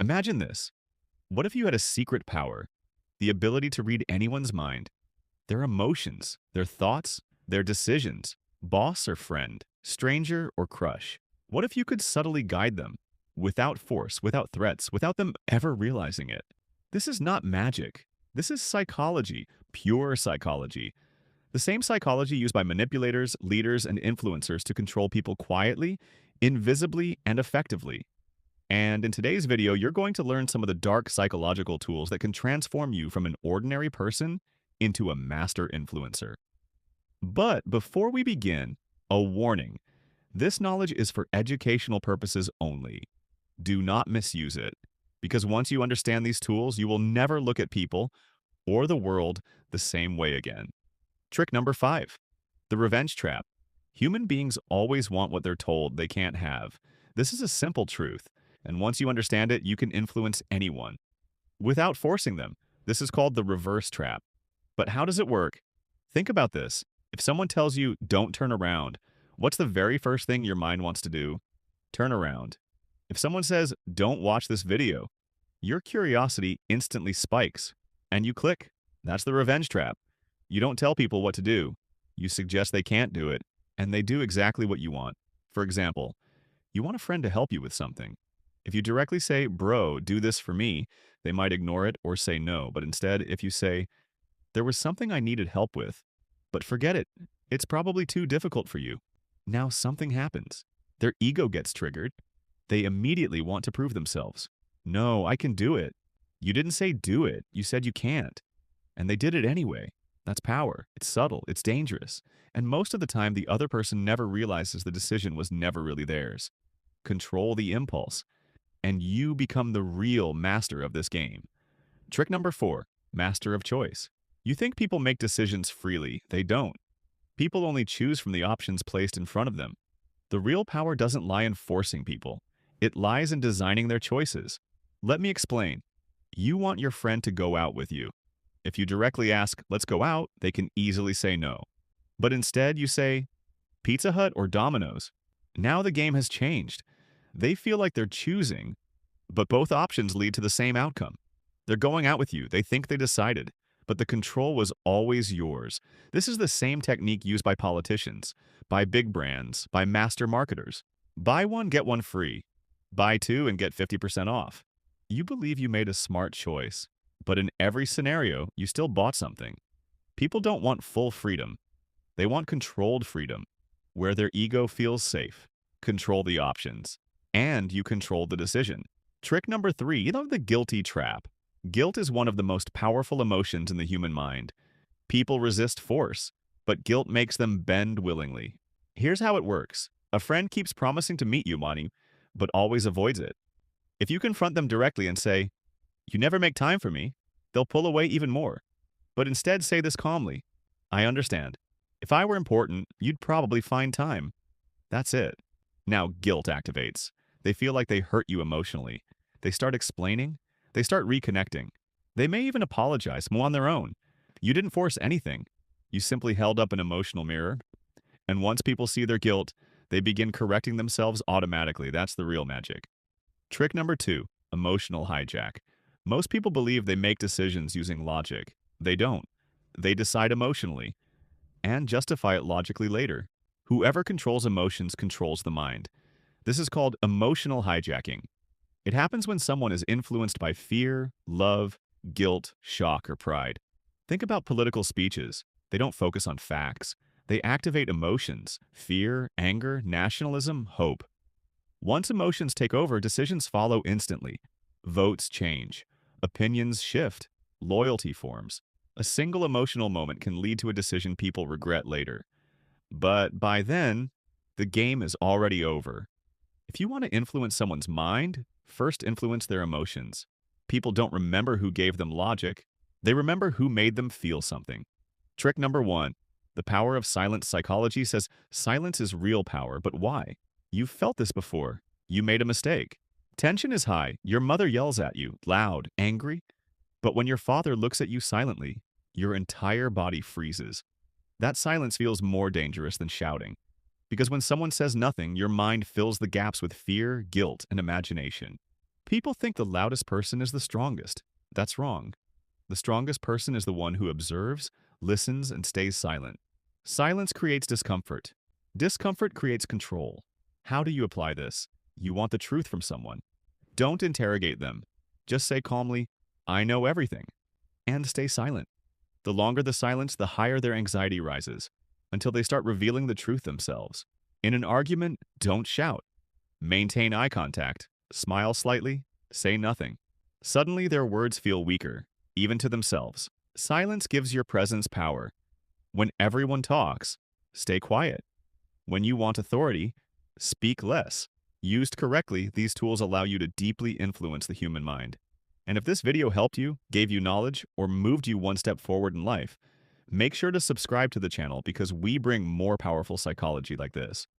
Imagine this. What if you had a secret power, the ability to read anyone's mind, their emotions, their thoughts, their decisions, boss or friend, stranger or crush? What if you could subtly guide them, without force, without threats, without them ever realizing it? This is not magic. This is psychology, pure psychology. The same psychology used by manipulators, leaders, and influencers to control people quietly, invisibly, and effectively. And in today's video, you're going to learn some of the dark psychological tools that can transform you from an ordinary person into a master influencer. But before we begin, a warning. This knowledge is for educational purposes only. Do not misuse it, because once you understand these tools, you will never look at people or the world the same way again. Trick number 5, the revenge trap. Human beings always want what they're told they can't have. This is a simple truth, and once you understand it, you can influence anyone without forcing them. This is called the reverse trap. But how does it work? Think about this. If someone tells you, don't turn around, what's the very first thing your mind wants to do? Turn around. If someone says, don't watch this video, your curiosity instantly spikes, and you click. That's the revenge trap. You don't tell people what to do. You suggest they can't do it, and they do exactly what you want. For example, you want a friend to help you with something. If you directly say, bro, do this for me, they might ignore it or say no. But instead, if you say, there was something I needed help with, but forget it, it's probably too difficult for you. Now something happens. Their ego gets triggered. They immediately want to prove themselves. No, I can do it. You didn't say do it. You said you can't. And they did it anyway. That's power. It's subtle. It's dangerous. And most of the time, the other person never realizes the decision was never really theirs. Control the impulse, and you become the real master of this game. Trick number 4, master of choice. You think people make decisions freely. They don't. People only choose from the options placed in front of them. The real power doesn't lie in forcing people. It lies in designing their choices. Let me explain. You want your friend to go out with you. If you directly ask, let's go out, they can easily say no. But instead you say, Pizza Hut or Domino's. Now the game has changed. They feel like they're choosing, but both options lead to the same outcome. They're going out with you. They think they decided, but the control was always yours. This is the same technique used by politicians, by big brands, by master marketers. Buy one, get one free. Buy two and get 50% off. You believe you made a smart choice, but in every scenario, you still bought something. People don't want full freedom. They want controlled freedom, where their ego feels safe. Control the options, and you control the decision. Trick number 3, the guilty trap. Guilt is one of the most powerful emotions in the human mind. People resist force, but guilt makes them bend willingly. Here's how it works. A friend keeps promising to meet you, Monty, but always avoids it. If you confront them directly and say, you never make time for me, they'll pull away even more. But instead say this calmly, I understand. If I were important, you'd probably find time. That's it. Now guilt activates. They feel like they hurt you emotionally. They start explaining. They start reconnecting. They may even apologize more on their own. You didn't force anything. You simply held up an emotional mirror. And once people see their guilt, they begin correcting themselves automatically. That's the real magic. Trick number 2, emotional hijack. Most people believe they make decisions using logic. They don't. They decide emotionally and justify it logically later. Whoever controls emotions controls the mind. This is called emotional hijacking. It happens when someone is influenced by fear, love, guilt, shock, or pride. Think about political speeches. They don't focus on facts. They activate emotions: fear, anger, nationalism, hope. Once emotions take over, decisions follow instantly. Votes change. Opinions shift. Loyalty forms. A single emotional moment can lead to a decision people regret later. But by then, the game is already over. If you want to influence someone's mind, first influence their emotions. People don't remember who gave them logic. They remember who made them feel something. Trick number 1. The power of silent psychology says silence is real power, but why? You've felt this before. You made a mistake. Tension is high. Your mother yells at you, loud, angry. But when your father looks at you silently, your entire body freezes. That silence feels more dangerous than shouting. Because when someone says nothing, your mind fills the gaps with fear, guilt, and imagination. People think the loudest person is the strongest. That's wrong. The strongest person is the one who observes, listens, and stays silent. Silence creates discomfort. Discomfort creates control. How do you apply this? You want the truth from someone. Don't interrogate them. Just say calmly, I know everything, and stay silent. The longer the silence, the higher their anxiety rises, until they start revealing the truth themselves. In an argument, don't shout. Maintain eye contact, smile slightly, say nothing. Suddenly their words feel weaker, even to themselves. Silence gives your presence power. When everyone talks, stay quiet. When you want authority, speak less. Used correctly, these tools allow you to deeply influence the human mind. And if this video helped you, gave you knowledge, or moved you one step forward in life, make sure to subscribe to the channel because we bring more powerful psychology like this.